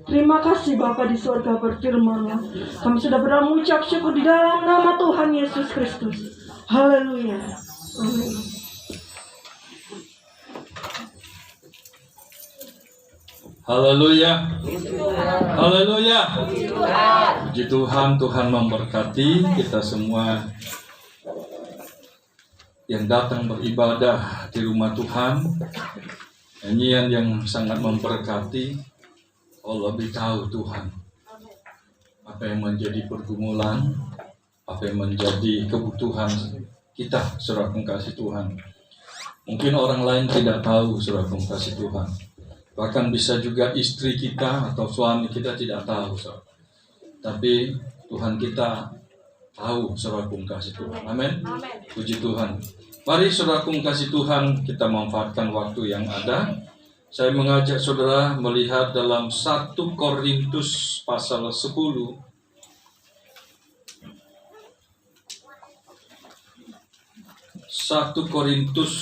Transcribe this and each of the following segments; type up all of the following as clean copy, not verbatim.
Terima kasih Bapa di surga, berfirman-Nya. Kami sudah mengucap syukur di dalam nama Tuhan Yesus Kristus. Haleluya. Amin. Haleluya. Haleluya. Puji Tuhan, Tuhan memberkati kita semua yang datang beribadah di rumah Tuhan. Nyanyian yang sangat memberkati. Allah lebih tahu Tuhan apa yang menjadi pergumulan, apa yang menjadi kebutuhan kita, saudara kekasih Tuhan. Mungkin orang lain tidak tahu, saudara kekasih Tuhan. Bahkan bisa juga istri kita atau suami kita tidak tahu, saudara. Tapi Tuhan kita tahu, saudara kekasih Tuhan. Amin. Puji Tuhan. Mari saudara kekasih Tuhan, kita manfaatkan waktu yang ada. Saya mengajak saudara melihat dalam 1 Korintus pasal 10. 1 Korintus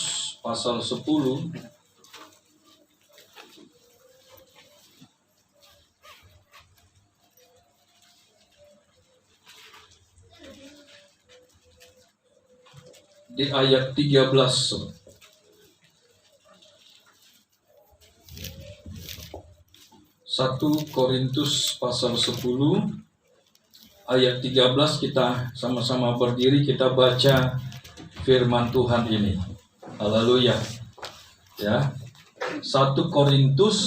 pasal 10. Di ayat 13. 1 Korintus pasal 10 ayat 13, kita sama-sama berdiri, kita baca firman Tuhan ini. Haleluya. Ya. 1 Korintus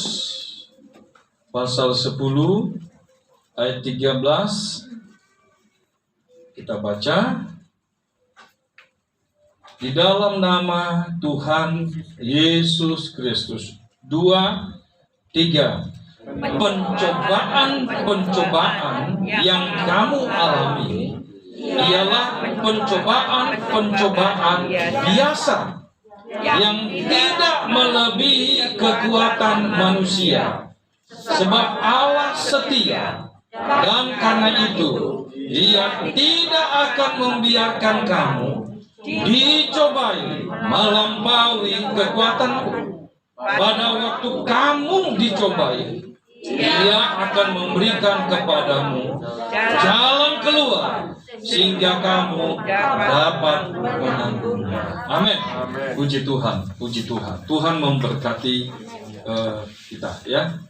pasal 10 ayat 13, kita baca. Di dalam nama Tuhan Yesus Kristus. 2, 3. Pencobaan-pencobaan yang kamu alami ialah pencobaan-pencobaan biasa yang tidak melebihi kekuatan manusia. Sebab Allah setia, dan karena itu Dia tidak akan membiarkan kamu dicobai melampaui kekuatanmu. Pada waktu kamu dicobai, Dia akan memberikan kepadamu jalan keluar sehingga kamu dapat menanggungnya. Amin. Puji Tuhan, puji Tuhan. Tuhan memberkati kita, ya.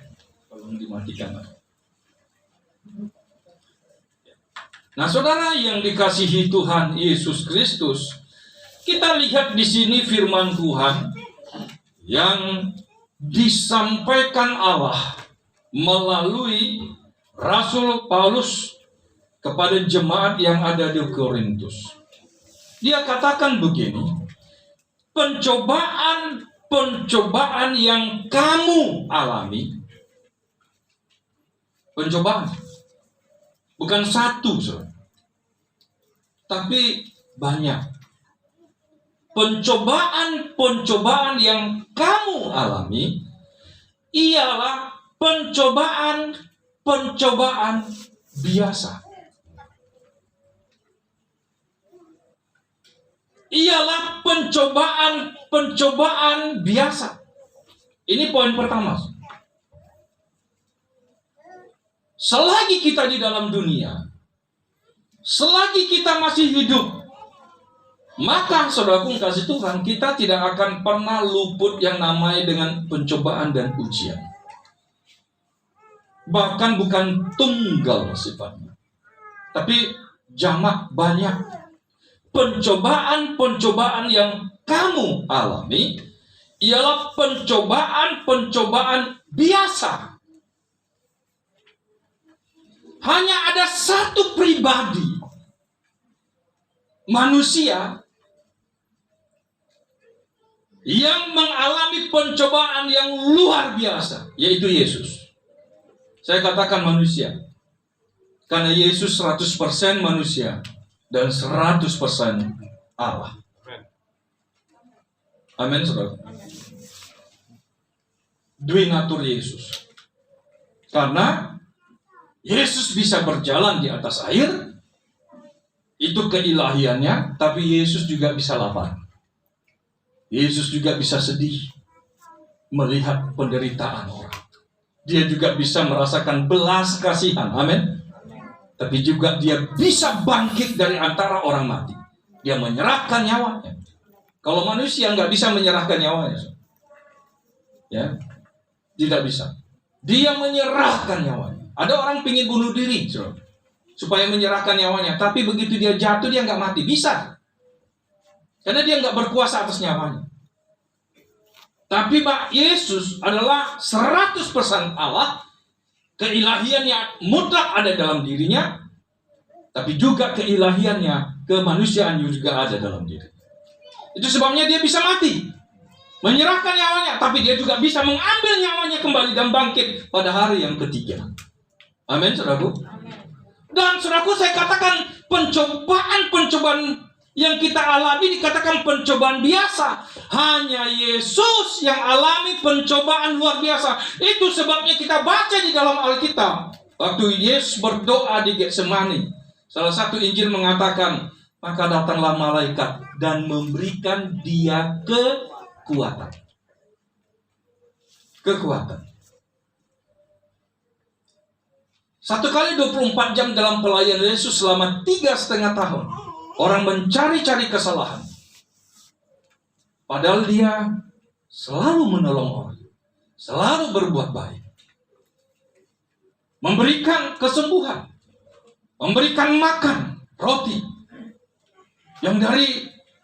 Tolong dimatikan. Nah, saudara yang dikasihi Tuhan Yesus Kristus, kita lihat di sini firman Tuhan yang disampaikan Allah melalui Rasul Paulus kepada jemaat yang ada di Korintus. Dia katakan begini, pencobaan yang kamu alami, pencobaan bukan satu, tapi banyak. Pencobaan yang kamu alami ialah pencobaan biasa. Ialah pencobaan biasa. Ini poin pertama. Selagi kita di dalam dunia, selagi kita masih hidup, maka saudaraku kasih Tuhan, kita tidak akan pernah luput yang namanya dengan pencobaan dan ujian. Bahkan bukan tunggal sifatnya, tapi jamak, banyak. Pencobaan yang kamu alami ialah pencobaan biasa. Hanya ada satu pribadi manusia yang mengalami pencobaan yang luar biasa, yaitu Yesus. Saya katakan manusia, karena Yesus 100% manusia dan 100% Allah. Amin, saudara. Dui natur Yesus. Karena Yesus bisa berjalan di atas air, itu keilahiannya, tapi Yesus juga bisa lapar. Yesus juga bisa sedih melihat penderitaan orang. dia juga bisa merasakan belas kasihan. Amin. Tapi juga dia bisa bangkit dari antara orang mati. Dia menyerahkan nyawanya. Kalau manusia nggak bisa menyerahkan nyawanya, ya, tidak bisa. Dia menyerahkan nyawanya. Ada orang pingin bunuh diri, supaya menyerahkan nyawanya. Tapi begitu dia jatuh, dia nggak mati. Bisa. Karena dia nggak berkuasa atas nyawanya. Tapi Pak Yesus adalah 100% Allah. Keilahiannya mutlak ada dalam dirinya. Tapi juga keilahiannya, kemanusiaan juga ada dalam diri. Itu sebabnya dia bisa mati. Menyerahkan nyawanya. Tapi dia juga bisa mengambil nyawanya kembali dan bangkit pada hari yang ketiga. Amin, saudaraku. Dan saudaraku, saya katakan pencobaan yang kita alami dikatakan pencobaan biasa. Hanya Yesus yang alami pencobaan luar biasa. Itu sebabnya kita baca di dalam Alkitab. Waktu Yesus berdoa di Getsemani, salah satu Injil mengatakan, maka datanglah malaikat dan memberikan dia kekuatan. Kekuatan. 1 kali 24 jam dalam pelayanan Yesus selama 3,5 tahun. Orang mencari-cari kesalahan. Padahal dia selalu menolong orang. Selalu berbuat baik. Memberikan kesembuhan. Memberikan makan roti. Yang dari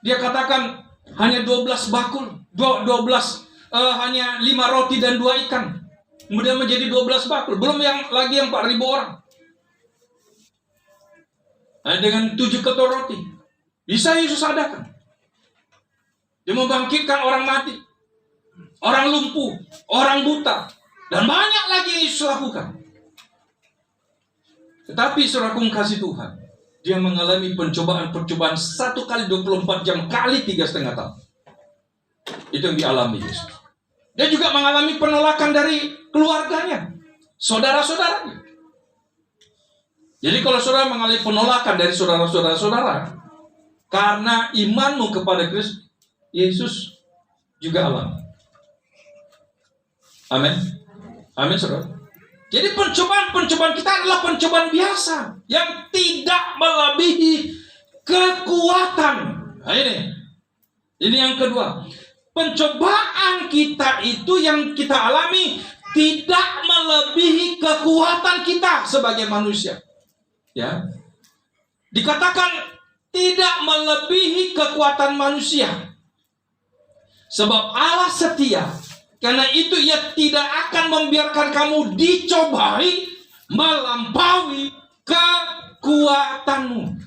dia katakan hanya 12 bakul. 12 hanya 5 roti dan 2 ikan. Kemudian menjadi 12 bakul. Belum lagi yang 4.000 orang. Nah, dengan 7 ketur roti. Bisa Yesus adakan. Dia membangkitkan orang mati. Orang lumpuh. Orang buta. Dan banyak lagi yang Yesus lakukan. Tetapi saudaraku kasih Tuhan. Dia mengalami pencobaan-pencobaan 1 kali 24 jam kali 3,5 tahun. Itu yang dialami Yesus. Dia juga mengalami penolakan dari keluarganya. Saudara-saudaranya. Jadi kalau saudara mengalami penolakan dari saudara-saudara, karena imanmu kepada Kristus, Yesus juga alami. Amin. Amin, saudara. Jadi pencobaan kita adalah pencobaan biasa yang tidak melebihi kekuatan. Nah, ini yang kedua. Pencobaan kita itu yang kita alami tidak melebihi kekuatan kita sebagai manusia. Ya, dikatakan tidak melebihi kekuatan manusia. Sebab Allah setia. Karena itu ia tidak akan membiarkan kamu dicobai melampaui kekuatanmu.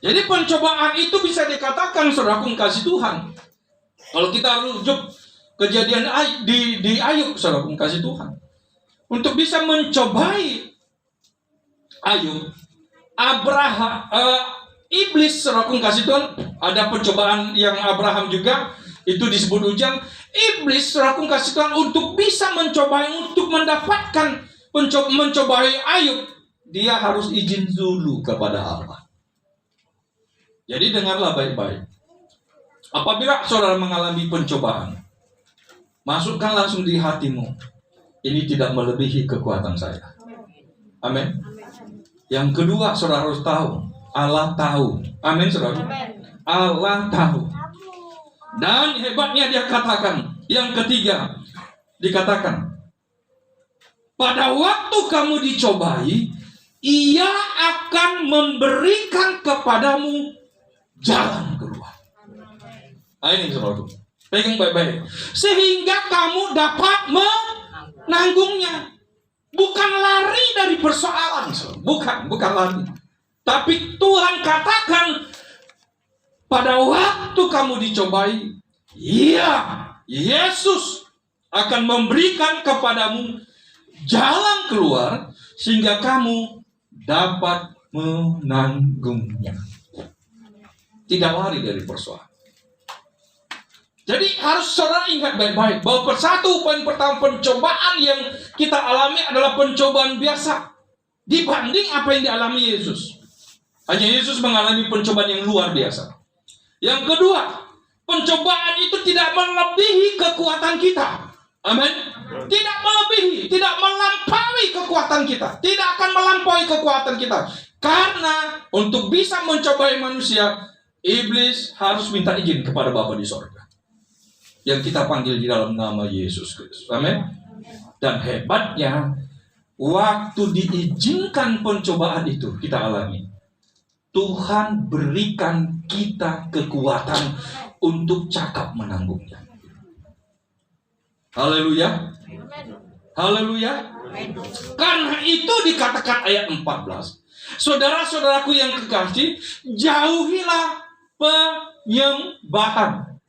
Jadi pencobaan itu bisa dikatakan saudaraku kasih Tuhan. Kalau kita rujuk kejadian di Ayub, saudaraku kasih Tuhan. Untuk bisa mencobai Ayub, Abraham, iblis, saudaraku kasih Tuhan, ada pencobaan yang Abraham juga, itu disebut ujian. Iblis, saudaraku kasih Tuhan, untuk bisa mencobai, untuk mendapatkan mencobai Ayub, dia harus izin dulu kepada Allah. Jadi dengarlah baik-baik. Apabila saudara mengalami pencobaan, masukkan langsung di hatimu, ini tidak melebihi kekuatan saya. Amin. Yang kedua, saudara harus tahu, Allah tahu. Amin, saudara. Allah tahu. Dan hebatnya dia katakan, yang ketiga, dikatakan, pada waktu kamu dicobai, ia akan memberikan kepadamu jalan keluar. Nah, ini saudara, pegang baik-baik. Sehingga kamu dapat menanggungnya. Bukan lari dari persoalan, bukan lari. Tapi Tuhan katakan, pada waktu kamu dicobai, iya, Yesus akan memberikan kepadamu jalan keluar sehingga kamu dapat menanggungnya. Tidak lari dari persoalan. Jadi harus saudara ingat baik-baik bahwa satu poin pertama, pencobaan yang kita alami adalah pencobaan biasa dibanding apa yang dialami Yesus. Hanya Yesus mengalami pencobaan yang luar biasa. Yang kedua, pencobaan itu tidak melebihi kekuatan kita. Amin. Tidak melebihi, tidak melampaui kekuatan kita. Tidak akan melampaui kekuatan kita. Karena untuk bisa mencobai manusia, iblis harus minta izin kepada Bapa di sorga, yang kita panggil di dalam nama Yesus Kristus. Amin. Dan hebatnya, waktu diizinkan pencobaan itu kita alami, Tuhan berikan kita kekuatan untuk cakap menanggungnya. Haleluya. Haleluya. Karena itu dikatakan ayat 14. Saudara-saudaraku yang kekasih, jauhilah penyembahan.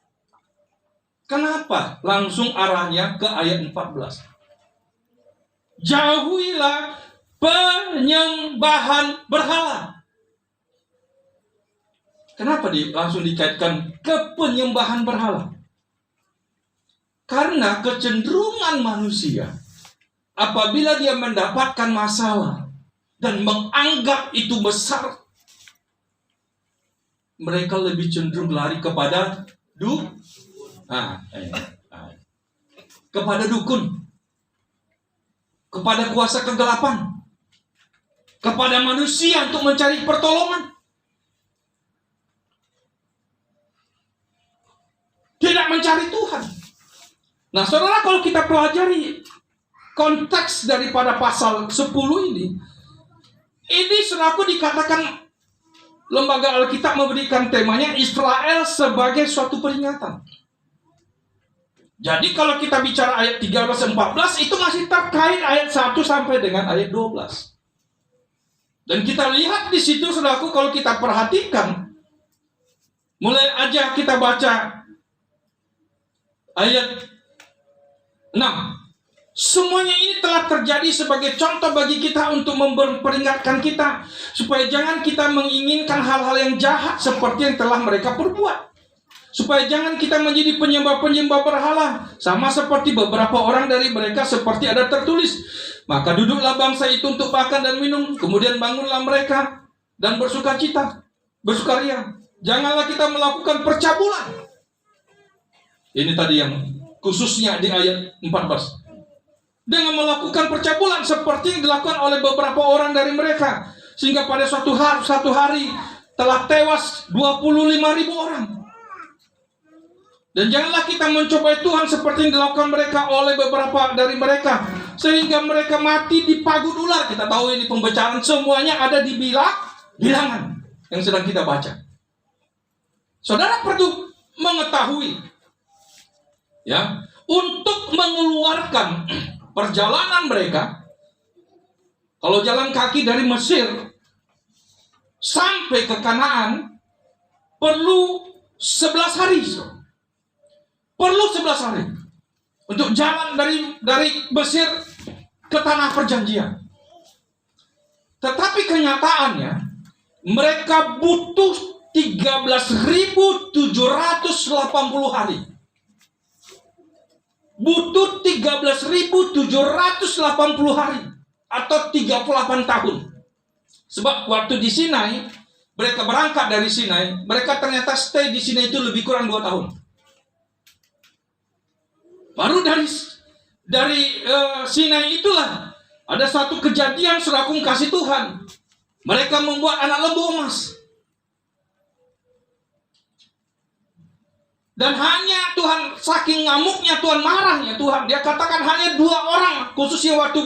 Kenapa langsung arahnya ke ayat 14? Jauhilah penyembahan berhala. Kenapa langsung dikaitkan ke penyembahan berhala? Karena kecenderungan manusia, apabila dia mendapatkan masalah dan menganggap itu besar, mereka lebih cenderung lari kepada kepada dukun, kepada kuasa kegelapan, kepada manusia untuk mencari pertolongan. Tidak mencari Tuhan. Nah, saudara, kalau kita pelajari konteks daripada pasal 10 ini saudaraku dikatakan lembaga Alkitab memberikan temanya Israel sebagai suatu peringatan. Jadi kalau kita bicara ayat 13-14 itu masih terkait ayat 1 sampai dengan ayat 12. Dan kita lihat di situ saudaraku, kalau kita perhatikan, mulai aja kita baca ayat 6. Semuanya ini telah terjadi sebagai contoh bagi kita untuk memperingatkan kita supaya jangan kita menginginkan hal-hal yang jahat seperti yang telah mereka perbuat. Supaya jangan kita menjadi penyembah-penyembah berhala, sama seperti beberapa orang dari mereka, seperti ada tertulis, maka duduklah bangsa itu untuk makan dan minum, kemudian bangunlah mereka dan bersukaria. Janganlah kita melakukan percabulan. Ini tadi yang khususnya di ayat 14. Dengan melakukan percabulan seperti yang dilakukan oleh beberapa orang dari mereka, sehingga pada satu hari telah tewas 25.000 orang. Dan janganlah kita mencobai Tuhan seperti yang dilakukan mereka oleh beberapa dari mereka, sehingga mereka mati di pagut ular. Kita tahu ini pembicaraan semuanya ada di bilangan yang sedang kita baca. Saudara perlu mengetahui, ya, untuk mengeluarkan perjalanan mereka, kalau jalan kaki dari Mesir sampai ke Kanaan perlu 11 hari. Perlu 11 hari untuk jalan dari Mesir ke tanah perjanjian. Tetapi kenyataannya mereka butuh 13.780 hari. Butuh 13.780 hari atau 38 tahun. Sebab waktu di Sinai, mereka berangkat dari Sinai, mereka ternyata stay di Sinai itu lebih kurang 2 tahun. Baru dari Sinai itulah ada satu kejadian surakum kasih Tuhan. Mereka membuat anak lembu emas. Dan hanya Tuhan, saking ngamuknya Tuhan, marahnya Tuhan, dia katakan hanya 2 orang, khususnya waktu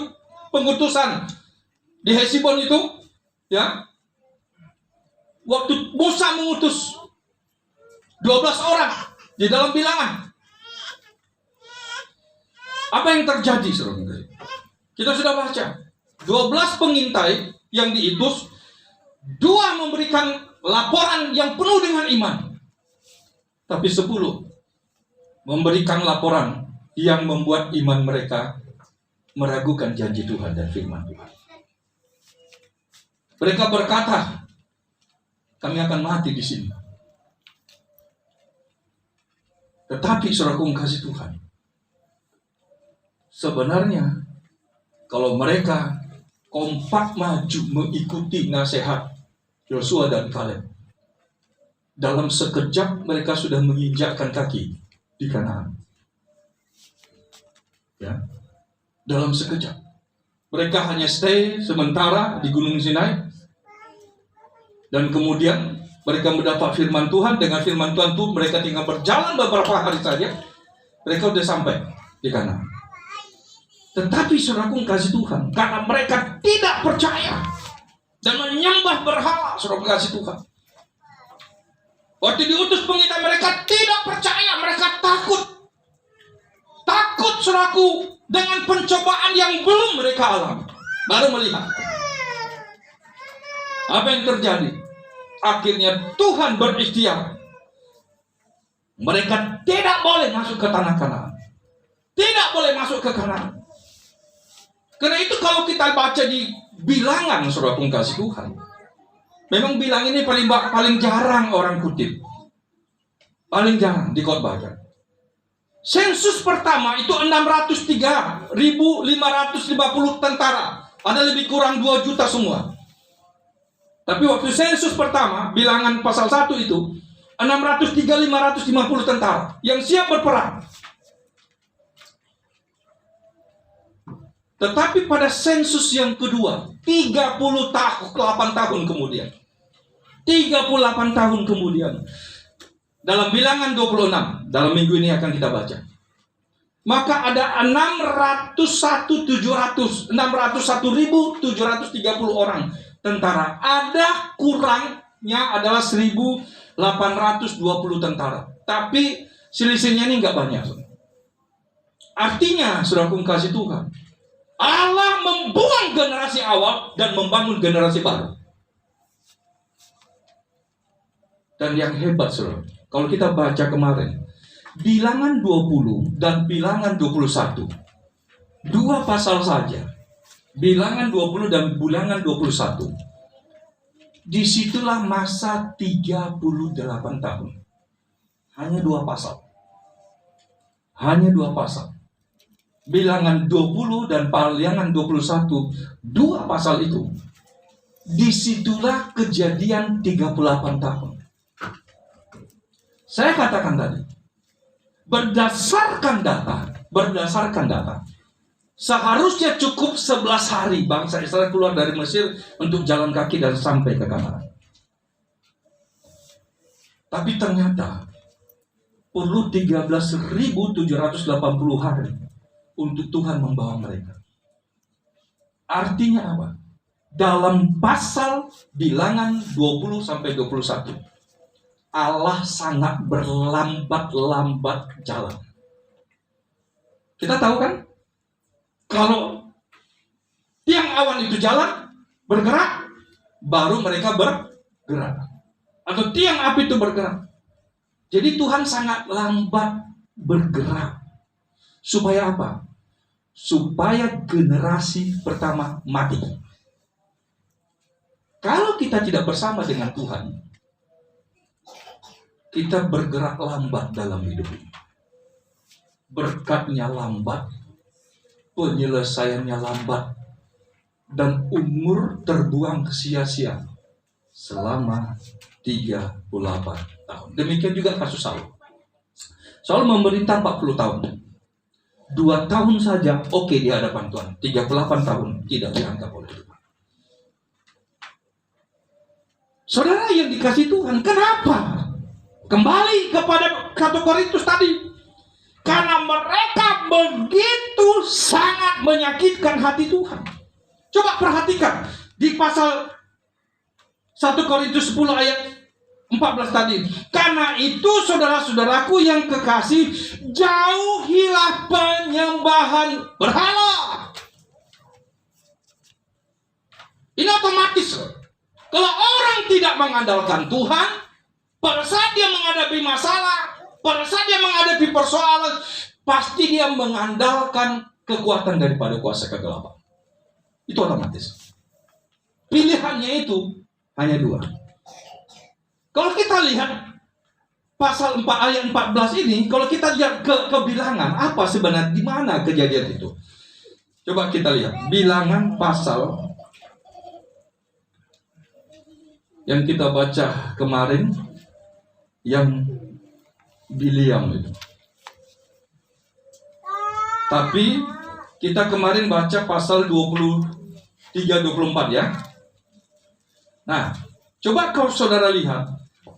pengutusan di Hesibon itu, ya, waktu Musa mengutus 12 orang di dalam bilangan. Apa yang terjadi, saudara? Kita sudah baca 12 pengintai yang diutus, 2 memberikan laporan yang penuh dengan iman. Tapi 10 memberikan laporan yang membuat iman mereka meragukan janji Tuhan dan firman Tuhan. Mereka berkata, kami akan mati di sini. Tetapi saudaraku kasih Tuhan, sebenarnya kalau mereka kompak maju mengikuti nasihat Yosua dan Kaleb, dalam sekejap mereka sudah menginjakkan kaki di Kanaan. Ya, dalam sekejap. Mereka hanya stay sementara di Gunung Sinai. Dan kemudian mereka mendapat firman Tuhan. Dengan firman Tuhan itu mereka tinggal berjalan beberapa hari saja. Mereka sudah sampai di Kanaan. Tetapi saudaraku kasih Tuhan, karena mereka tidak percaya dan menyembah berhala, saudaraku kasih Tuhan. Waktu diutus pengintai mereka tidak percaya, mereka takut. Takut saudaraku dengan pencobaan yang belum mereka alami. Baru melihat. Apa yang terjadi? Akhirnya Tuhan berikhtiar. Mereka tidak boleh masuk ke tanah Kanaan. Tidak boleh masuk ke Kanaan. Karena itu kalau kita baca di bilangan, saudara kasih Tuhan, memang bilang ini paling jarang orang kutip. Paling jarang dikotbahkan. Sensus pertama itu 603.550 tentara. Ada lebih kurang 2 juta semua. Tapi waktu sensus pertama, bilangan pasal 1 itu 603.550 tentara yang siap berperang. Tetapi pada sensus yang kedua, 38 tahun kemudian, 38 tahun kemudian, dalam bilangan 26, dalam minggu ini akan kita baca, maka ada 601.730 orang tentara. Ada kurangnya adalah 1.820 tentara. Tapi selisihnya ini nggak banyak. Artinya, saudaraku kasih Tuhan, Allah membuang generasi awal dan membangun generasi baru. Dan yang hebat, saudara, kalau kita baca kemarin, bilangan 20 dan bilangan 21, 2 pasal saja. Bilangan 20 dan bilangan 21. Disitulah masa 38 tahun. Hanya 2 pasal. Hanya 2 pasal. Bilangan 20 dan bilangan 21, 2 pasal itu. Disitulah kejadian 38 tahun. Saya katakan tadi, berdasarkan data, seharusnya cukup 11 hari bangsa Israel keluar dari Mesir untuk jalan kaki dan sampai ke Kanaan. Tapi ternyata perlu 13.780 hari untuk Tuhan membawa mereka. Artinya apa? Dalam pasal bilangan 20 sampai 21, Allah sangat berlambat-lambat jalan. Kita tahu kan? Kalau tiang awan itu jalan, bergerak, baru mereka bergerak. Atau tiang api itu bergerak. Jadi Tuhan sangat lambat bergerak. Supaya apa? Supaya generasi pertama mati. Kalau kita tidak bersama dengan Tuhan, kita bergerak lambat dalam hidup ini. Berkatnya lambat, penyelesaiannya lambat, dan umur terbuang sia-sia selama 38 tahun. Demikian juga kasus Saul. Saul memerintah 40 tahun. 2 tahun saja oke di hadapan Tuhan. 38 tahun tidak dianggap oleh Tuhan. Saudara yang dikasih Tuhan, kenapa? Kembali kepada 1 Korintus tadi. Karena mereka begitu sangat menyakitkan hati Tuhan. Coba perhatikan di pasal 1 Korintus 10 ayat 14 tadi. Karena itu saudara-saudaraku yang kekasih, jauhilah penyembahan berhala. Ini otomatis. Kalau orang tidak mengandalkan Tuhan, pada saat dia menghadapi masalah, pada saat dia menghadapi persoalan, pasti dia mengandalkan kekuatan daripada kuasa kegelapan. Itu otomatis. Pilihannya itu hanya 2. Kalau kita lihat pasal 4 ayat 14 ini, kalau kita lihat ke bilangan, apa sebenarnya, di mana kejadian itu? Coba kita lihat bilangan pasal yang kita baca kemarin, yang Biliam itu. Tapi kita kemarin baca pasal 23-24 ya. Nah, coba kalau saudara lihat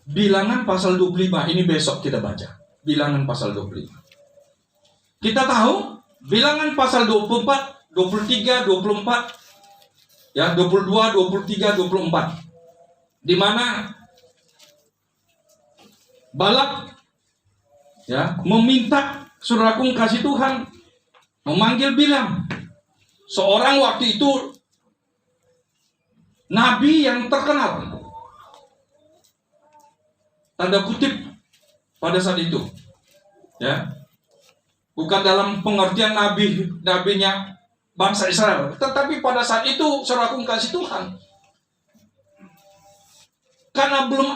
Bilangan pasal 25, ini besok kita baca. Bilangan pasal 25. Kita tahu Bilangan pasal 24, 23, 24, ya 22, 23, 24. Di mana Balak ya meminta saudaraku kasih Tuhan memanggil Bilam, seorang waktu itu nabi yang terkenal, tanda kutip pada saat itu, ya, bukan dalam pengertian nabinya bangsa Israel, tetapi pada saat itu saudaraku kasih Tuhan, karena belum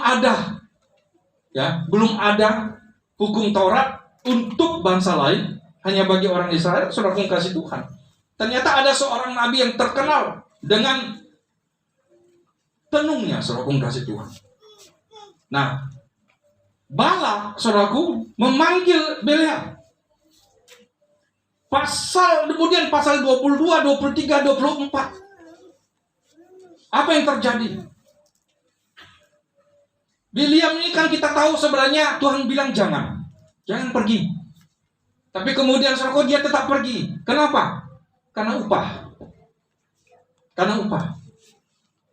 ada hukum Taurat untuk bangsa lain, hanya bagi orang Israel, saudaraku kasih Tuhan. Ternyata ada seorang nabi yang terkenal dengan tenungnya, saudaraku kasih Tuhan. Nah, Balak, saudaraku, memanggil Belial. Kemudian pasal 22, 23, 24. Apa yang terjadi? Bileam ini kan kita tahu sebenarnya Tuhan bilang jangan pergi. Tapi kemudian saudaraku dia tetap pergi. Kenapa? Karena upah.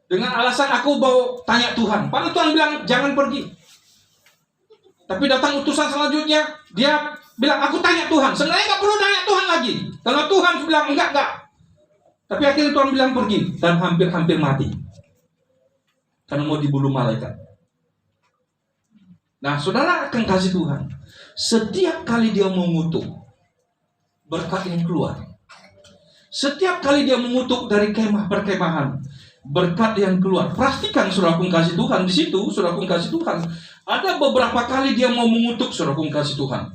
Dengan alasan aku mau tanya Tuhan. Padahal Tuhan bilang jangan pergi. Tapi datang utusan selanjutnya, dia bilang aku tanya Tuhan. Sebenarnya nggak perlu tanya Tuhan lagi. Kalau Tuhan bilang enggak. Tapi akhirnya Tuhan bilang pergi dan hampir mati. Karena mau dibunuh malaikat. Nah, saudara akan kasih Tuhan. Setiap kali dia mengutuk, berkat yang keluar. Setiap kali dia mengutuk dari kemah perkemahan, berkat yang keluar. Pastikan saudaraku kasih Tuhan di situ, saudaraku kasih Tuhan. Ada beberapa kali dia mau mengutuk saudaraku kasih Tuhan.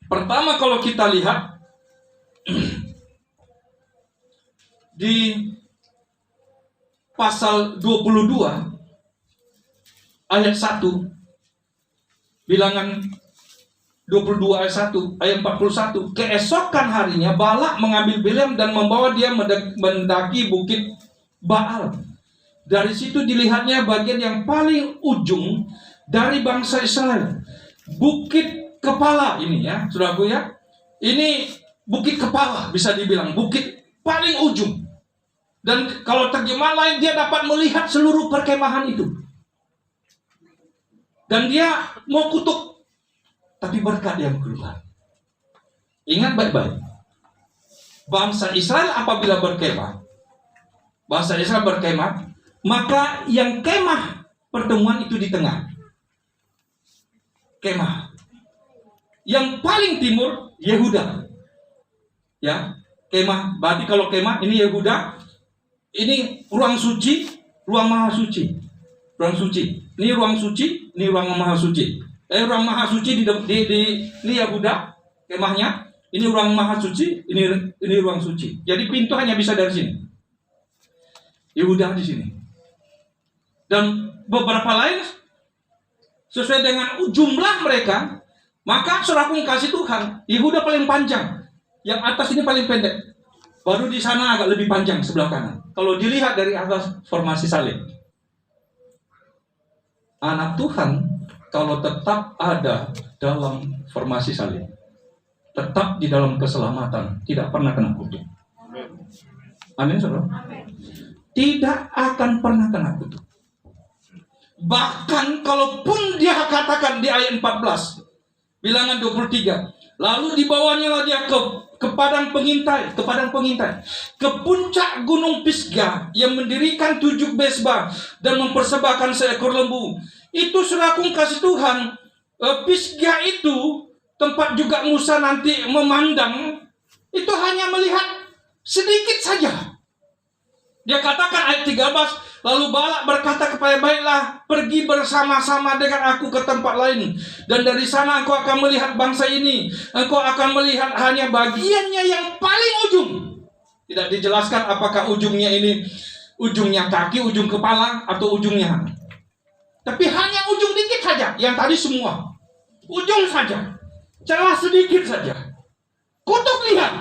Pertama kalau kita lihat di pasal 22 ayat 1, Bilangan 22 ayat 1, ayat 41. Keesokan harinya Balak mengambil Bileam dan membawa dia mendaki bukit Baal. Dari situ dilihatnya bagian yang paling ujung dari bangsa Israel. Bukit kepala ini ya, saudaraku ya. Ini bukit kepala, bisa dibilang bukit paling ujung. Dan kalau terjemahan lain dia dapat melihat seluruh perkemahan itu. Dan dia mau kutuk, tapi berkat yang keluar. Ingat baik-baik. Bangsa Israel apabila berkemah, maka yang kemah pertemuan itu di tengah. Kemah. Yang paling timur Yehuda. Ya, kemah. Berarti kalau kemah ini Yehuda, ini ruang suci, ruang maha suci. Ruang suci. Ini ruang suci, ini ruang maha suci. Ruang maha suci di ini Yehuda, kemahnya. Ini ruang maha suci, ini ruang suci. Jadi pintu hanya bisa dari sini. Yehuda di sini. Dan beberapa lain sesuai dengan jumlah mereka, maka saudaraku kasih Tuhan, Yehuda paling panjang, yang atas ini paling pendek. Baru di sana agak lebih panjang sebelah kanan. Kalau dilihat dari atas formasi salib. Anak Tuhan kalau tetap ada dalam formasi salib, tetap di dalam keselamatan, tidak pernah kena kutuk. Amin, saudara? Tidak akan pernah kena kutuk. Bahkan kalaupun dia katakan di ayat 14, Bilangan 23, lalu dibawanya dia ke padang pengintai, ke puncak gunung Pisgah yang mendirikan 7 mezbah dan mempersembahkan seekor lembu. Itu saudaraku kasih Tuhan, Pisgah itu tempat juga Musa nanti memandang, itu hanya melihat sedikit saja. Dia katakan ayat 13, lalu Balak berkata kepada baiklah, pergi bersama-sama dengan aku ke tempat lain. Dan dari sana engkau akan melihat bangsa ini. Engkau akan melihat hanya bagiannya yang paling ujung. Tidak dijelaskan apakah ujungnya ini, ujungnya kaki, ujung kepala, atau ujungnya. Tapi hanya ujung dikit saja. Yang tadi semua ujung saja, celah sedikit saja. Kutuk lihat.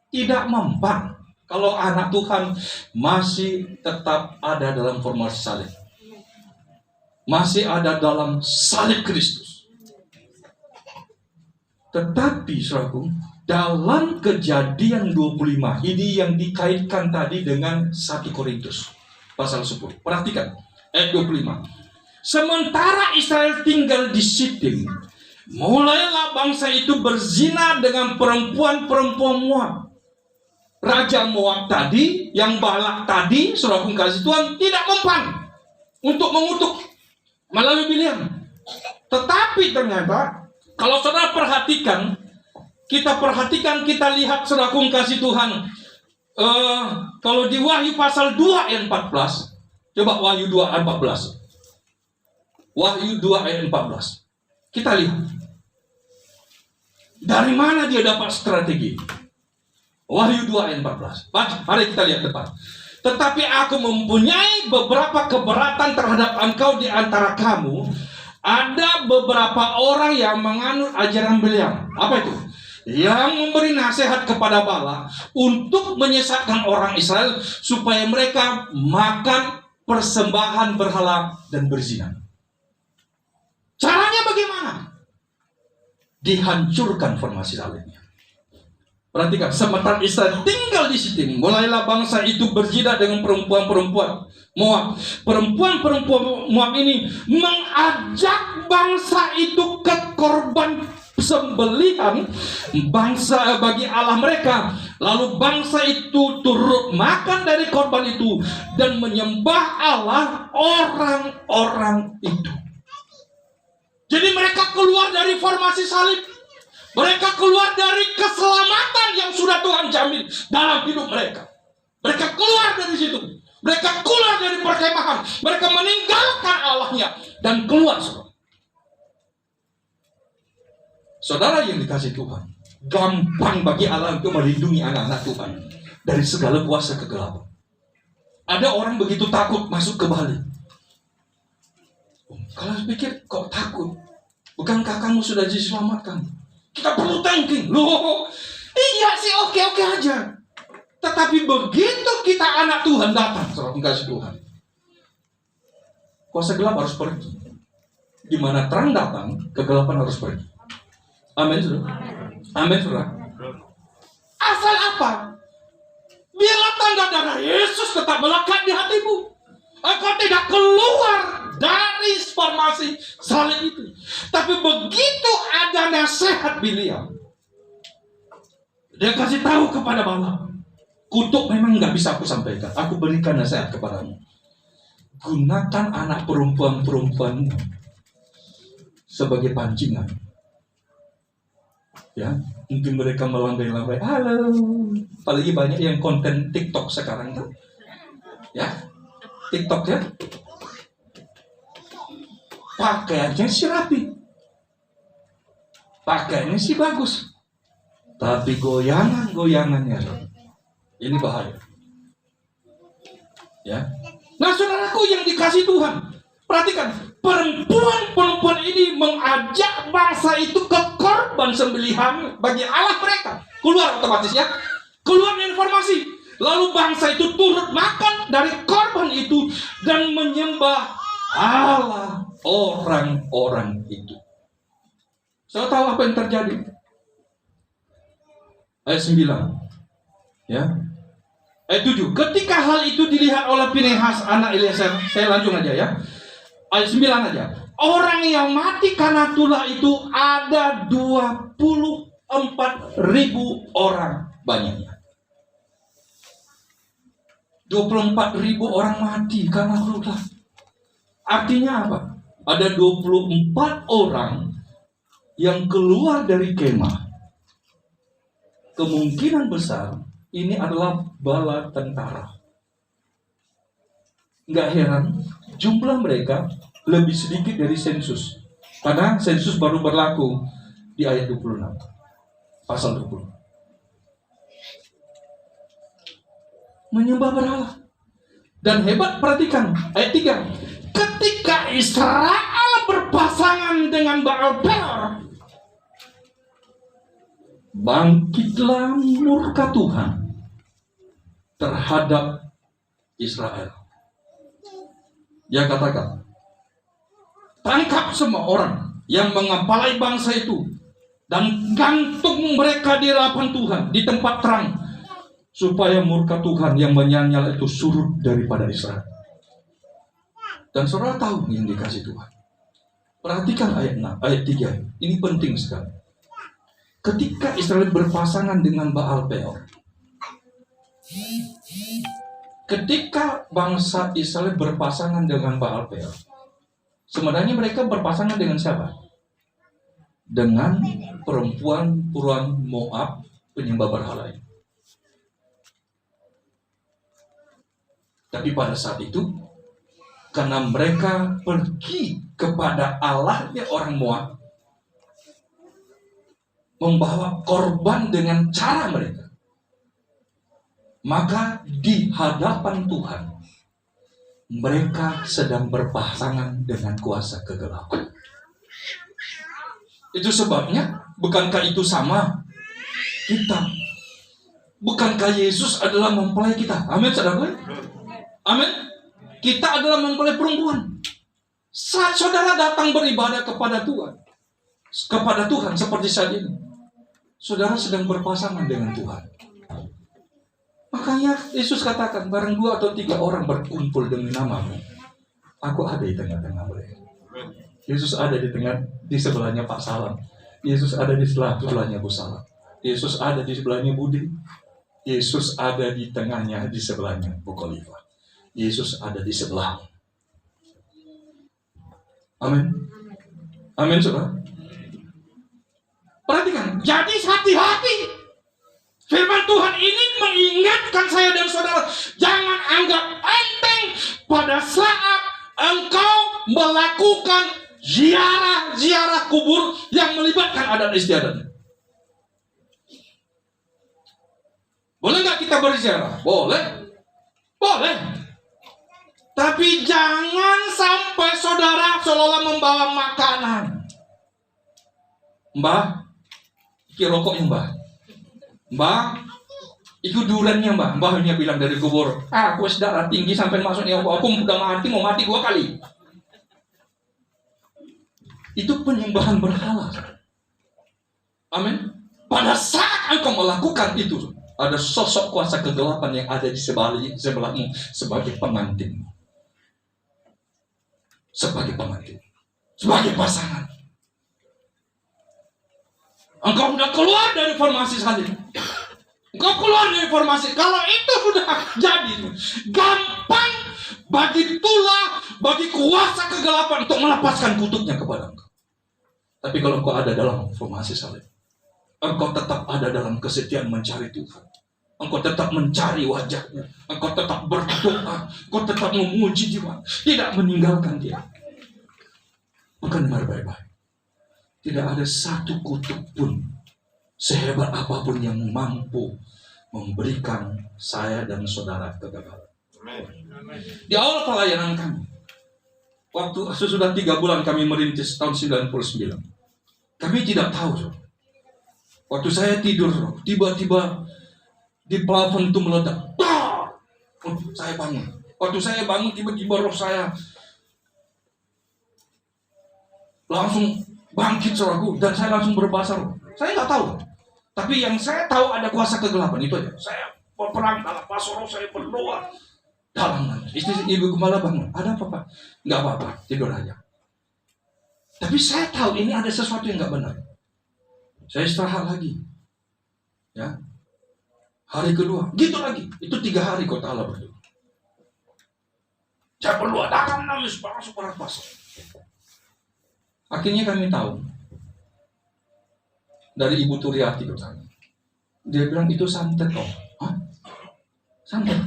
Tidak mempan kalau anak Tuhan masih tetap ada dalam formasi salib. Masih ada dalam salib Kristus. Tetapi saudaraku, dalam Kejadian 25 ini yang dikaitkan tadi dengan 1 Korintus pasal 10. Perhatikan ayat 25. Sementara Israel tinggal di Sitim, mulailah bangsa itu berzina dengan perempuan-perempuan Moab. Raja Moab tadi, yang Balak tadi, saudara kasih Tuhan, tidak mempan untuk mengutuk melalui Bileam. Tetapi ternyata, kalau saudara perhatikan, kita lihat saudara kasih Tuhan, kalau di Wahyu pasal 2 ayat 14, coba Wahyu 2 ayat 14. Wahyu 2 ayat 14. Kita lihat. Dari mana dia dapat strategi? Wahyu 2 ayat 14. Mari kita lihat depan. Tetapi aku mempunyai beberapa keberatan terhadap engkau di antara kamu. Ada beberapa orang yang menganut ajaran Bileam. Apa itu? Yang memberi nasihat kepada Balak untuk menyesatkan orang Israel supaya mereka makan persembahan berhala dan berzina. Caranya bagaimana? Dihancurkan formasi salibnya. Perhatikan, sementara Israel tinggal di Sitim, mulailah bangsa itu berzina dengan perempuan-perempuan Moab. Perempuan-perempuan Moab ini mengajak bangsa itu ke korban sembelihan bangsa bagi Allah mereka. Lalu bangsa itu turut makan dari korban itu dan menyembah Allah orang-orang itu. Jadi mereka keluar dari formasi salib. Mereka keluar dari keselamatan yang sudah Tuhan jamin dalam hidup mereka. Mereka keluar dari situ. Mereka keluar dari perkemahan. Mereka meninggalkan Allahnya dan keluar. Saudara yang dikasih Tuhan, gampang bagi Allah untuk melindungi anak-anak Tuhan dari segala kuasa kegelapan. Ada orang begitu takut masuk ke Bali. Kalau pikir kok takut? Bukankah kamu sudah diselamatkan? Kita perlu thanking. Loh, iya sih oke-oke aja. Tetapi begitu kita anak Tuhan datang, saudara kasih Tuhan, kuasa gelap harus pergi. Di mana terang datang, kegelapan harus pergi. Amin, saudara. Amin, saudara. Asal apa? Biarlah tanda darah Yesus tetap melekat di hatimu. Engkau tidak keluar dari formasi salib itu. Tapi begitu ada nasihat Bileam, dia kasih tahu kepada Balak, kutuk memang nggak bisa aku sampaikan. Aku berikan nasihat kepadamu. Gunakan anak perempuan-perempuanmu sebagai pancingan. Ya, mungkin mereka melambai-lambai, halo. Apalagi banyak yang konten TikTok sekarang kan, ya. TikTok ya, pakaiannya sih rapi, pakaiannya sih bagus, tapi goyangannya ini bahaya. Ya, nah saudaraku yang dikasih Tuhan, perhatikan, perempuan-perempuan ini mengajak bangsa itu ke korban sembelihan bagi Allah mereka. Keluar otomatis ya, keluar informasi. Lalu bangsa itu turut makan dari korban itu dan menyembah Allah orang-orang itu. Saya tahu apa yang terjadi. Ayat 9. Ya. Ayat 7. Ketika hal itu dilihat oleh Pinehas anak Eliezer, saya langsung aja ya. Ayat 9 aja. Orang yang mati karena tulah itu ada 24.000 orang banyaknya. 24.000 orang mati karena tulah. Artinya apa? Ada 24 orang yang keluar dari kemah. Kemungkinan besar ini adalah bala tentara. Nggak heran jumlah mereka lebih sedikit dari sensus. Karena sensus baru berlaku di ayat 26. Pasal 20. Menyembah berhala. Dan hebat, perhatikan ayat 3. Ketika Israel berpasangan dengan Baal Peor, bangkitlah murka Tuhan terhadap Israel. Dia katakan, tangkap semua orang yang mengepalai bangsa itu dan gantung mereka di hadapan Tuhan di tempat terang, supaya murka Tuhan yang menyala itu surut daripada Israel. Dan saudara tahu yang dikasih Tuhan. Perhatikan ayat 6, ayat 3. Ini penting sekali. Ketika Israel berpasangan dengan Baal Peor, ketika bangsa Israel berpasangan dengan Baal Peor, sebenarnya mereka berpasangan dengan siapa? Dengan perempuan Moab penyembah berhala. Tapi pada saat itu, karena mereka pergi kepada Allahnya orang Moab, membawa korban dengan cara mereka, maka di hadapan Tuhan mereka sedang berpasangan dengan kuasa kegelapan. Itu sebabnya, bukankah itu sama kita? Bukankah Yesus adalah mempelai kita? Amin, saudara. Amin. Kita adalah mempelai perempuan. Saat saudara datang beribadah kepada Tuhan seperti saat ini, saudara sedang berpasangan dengan Tuhan. Makanya Yesus katakan, barang 2 atau 3 orang berkumpul demi namamu, aku ada di tengah-tengah mereka. Yesus ada di sebelahnya Pak Salam. Yesus ada di sebelahnya Bu Salam. Yesus ada di sebelahnya Budi. Yesus ada di tengahnya, di sebelahnya Bu Khalifa. Yesus ada di sebelah. Amin. Amin, saudara. Perhatikan, jadi hati-hati. Firman Tuhan ini mengingatkan saya dan saudara, jangan anggap enteng pada saat engkau melakukan ziarah kubur yang melibatkan adat istiadat. Boleh nggak kita berziarah? Boleh. Boleh. Tapi jangan sampai saudara seolah-olah membawa makanan. Mbah, iki rokoknya mbah. Mbah, itu duriannya mbah. Mbahnya bilang dari kubur, aku darah tinggi sampai masuknya, aku udah mati, mau mati 2 kali. Itu penyembahan berhala. Amin. Pada saat engkau melakukan itu, ada sosok kuasa kegelapan yang ada di sebelahmu sebagai pengantin. Sebagai pasangan. Engkau sudah keluar dari formasi salib. Engkau keluar dari formasi. Kalau itu sudah jadi, gampang bagi bagi kuasa kegelapan untuk melepaskan kutuknya kepada engkau. Tapi kalau engkau ada dalam formasi salib, engkau tetap ada dalam kesetiaan mencari Tuhan. Engkau tetap mencari wajahnya. Engkau tetap berdoa. Engkau tetap memuji Dia. Tidak meninggalkan Dia. Bukan dengar baik-baik. Tidak ada satu kutuk pun sehebat apapun yang mampu memberikan saya dan saudara kegagalan. Di awal pelayanan kami, waktu sesudah 3 bulan kami merintis tahun 99, kami tidak tahu. Waktu saya tidur, tiba-tiba di plafon itu meledak. Saya bangun. Waktu saya bangun, tiba-tiba roh saya langsung bangkit, saudaraku, dan saya langsung berbahasa roh. Saya nggak tahu, tapi yang saya tahu ada kuasa kegelapan itu aja. Saya berperang dalam bahasa roh, saya berdoa dalam. Istri ibu gembala bangun, ada apa Pak? Nggak apa-apa, tidur aja. Tapi saya tahu ini ada sesuatu yang nggak benar. Saya istirahat lagi, ya. Hari kedua, gitu lagi. Itu 3 hari kota Allah berdoa. Saya berdoa dalam nangis, super pasal. Akhirnya kami tahu dari Ibu Turiati bertanya. Dia bilang itu santet kok. Hah? Santet?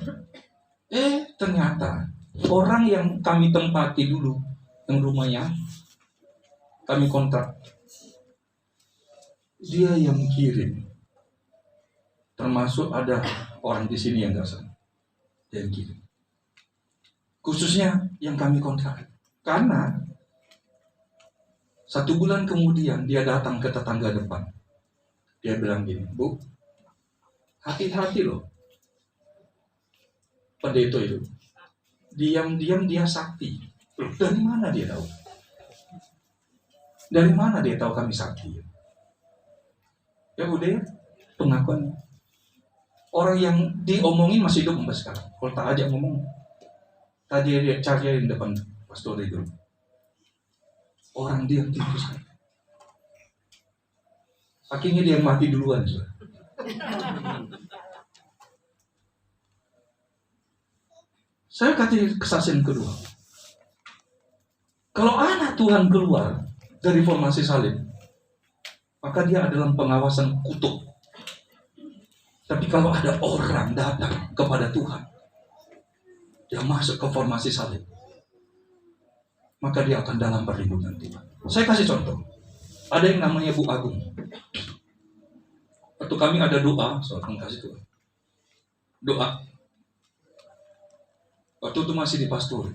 Ternyata orang yang kami tempati dulu, yang rumahnya kami kontrak, dia yang kirim. Termasuk ada orang di sini yang nggak sana, dia yang kirim. Khususnya yang kami kontrak. Karena 1 bulan kemudian dia datang ke tetangga depan. Dia bilang gini, Bu, hati-hati loh. Pendeta itu diam-diam dia sakti. Loh, dari mana dia tahu? Dari mana dia tahu kami sakti? Ya udah, pengakuan. Orang yang diomongin masih hidup sampai sekarang. Kalau tak ajak ngomong, tadi dia cari di depan pastor itu. Orang dia yang tipu saya. Akhirnya dia mati duluan. Saya kasih kesaksian kedua. Kalau anak Tuhan keluar dari formasi salib, maka dia adalah pengawasan kutuk. Tapi kalau ada orang datang kepada Tuhan, dia masuk ke formasi salib, maka dia akan dalam perlindungan Tuhan. Saya kasih contoh. Ada yang namanya Bu Agung. Waktu kami ada doa, soal kasih Tuhan. Doa. Waktu itu masih di pastor.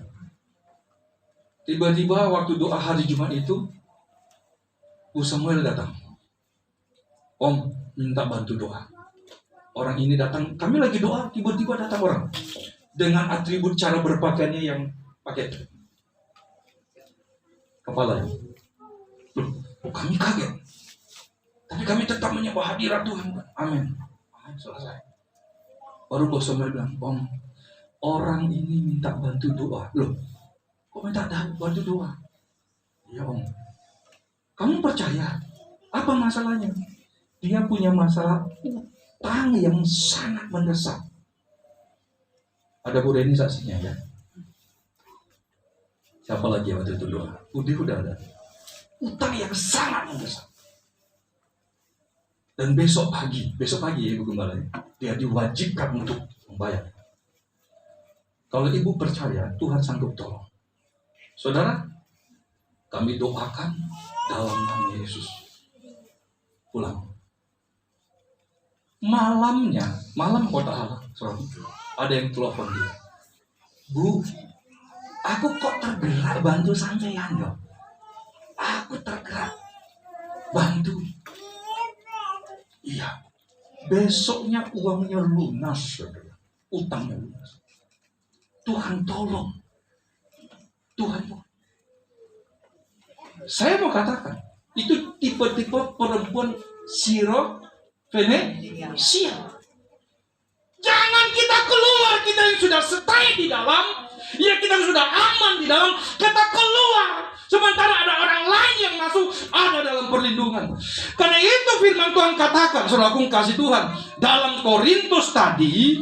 Tiba-tiba waktu doa hari Jumat itu, Bu Samuel datang. Om, minta bantu doa. Orang ini datang, kami lagi doa, tiba-tiba datang orang. Dengan atribut cara berpakaiannya yang pakai kepalanya. Loh, kami kaget. Tapi kami tetap menyembah hadirat Tuhan. Amin. Amin, selesai. Baru Bos Samuel bilang, Om, orang ini minta bantu doa. Loh, kok minta bantu doa? Ya Om. Kamu percaya? Apa masalahnya? Dia punya masalah utang yang sangat mendesak. Ada Bu Reni saksinya ya. Siapa lagi waktu itu doa? Udah ada. Utang yang sangat mendesak. Dan besok pagi ya Ibu Gembala, dia diwajibkan untuk membayar. Kalau Ibu percaya, Tuhan sanggup tolong. Saudara, kami doakan dalam nama Yesus. Pulang. Malam kota Allah, ada yang telepon dia. Bu, aku kok tergerak bantu sampean yo. Aku tergerak bantu. Iya. Besoknya uangnya lunas, saudara. Utangnya lunas. Tuhan tolong. Saya mau katakan, itu tipe-tipe perempuan Venesia. Jangan kita keluar, kita yang sudah stay di dalam, ya kita yang sudah aman di dalam, kita keluar. Sementara ada orang lain yang masuk, ada dalam perlindungan. Karena itu firman Tuhan katakan, saudaraku kasih Tuhan, dalam Korintus tadi,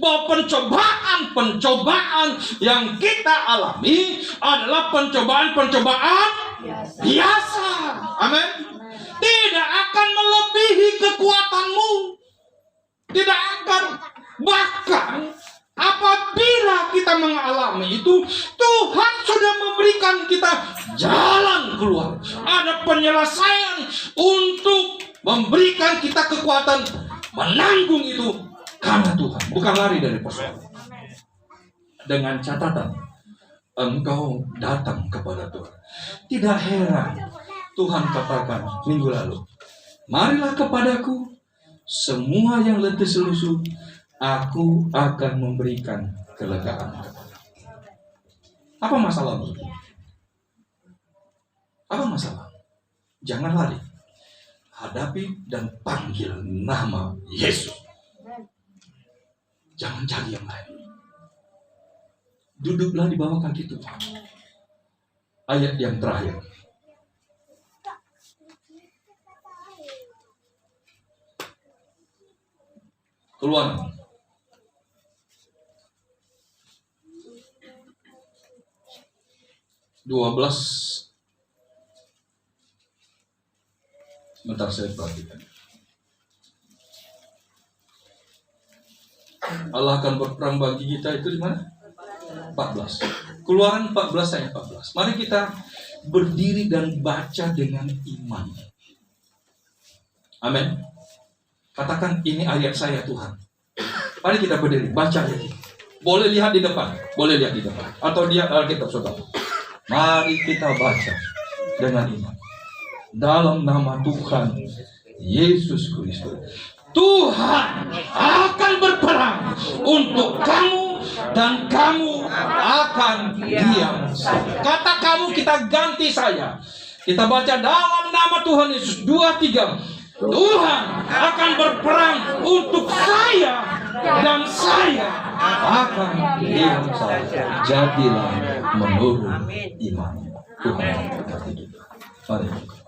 bahwa pencobaan yang kita alami adalah pencobaan biasa. Amin. Tidak akan melebihi kekuatanmu. Tidak akan. Bahkan apabila kita mengalami itu, Tuhan sudah memberikan kita jalan keluar. Ada penyelesaian untuk memberikan kita kekuatan menanggung itu karena Tuhan, bukan lari dari persoalan. Dengan catatan, engkau datang kepada Tuhan. Tidak heran Tuhan katakan minggu lalu, marilah kepadaku semua yang letih lesu, aku akan memberikan kelegaan kepada. Apa masalahmu? Apa masalah? Jangan lari. Hadapi dan panggil nama Yesus. Jangan cari yang lain. Duduklah di bawah kaki Tuhan. Ayat yang terakhir. Keluaran 12. Sebentar saya perhatikan. Allah akan berperang bagi kita itu di mana? 14. Keluaran 14 ayat 14. Mari kita berdiri dan baca dengan iman. Amin. Katakan, ini ayat saya Tuhan. Mari kita berdiri, baca ayat ini. Boleh lihat di depan, atau dia Alkitab saudara. Mari kita baca dengan iman. dalam nama Tuhan Yesus Kristus. Tuhan akan berperang untuk kamu dan kamu akan diam. Kata kamu kita ganti saya. Kita baca dalam nama Tuhan Yesus 2-3. Tuhan akan berperang untuk saya dan saya akan diam saja. Jadilah menurut iman. Tuhan memberkati kita. Mari.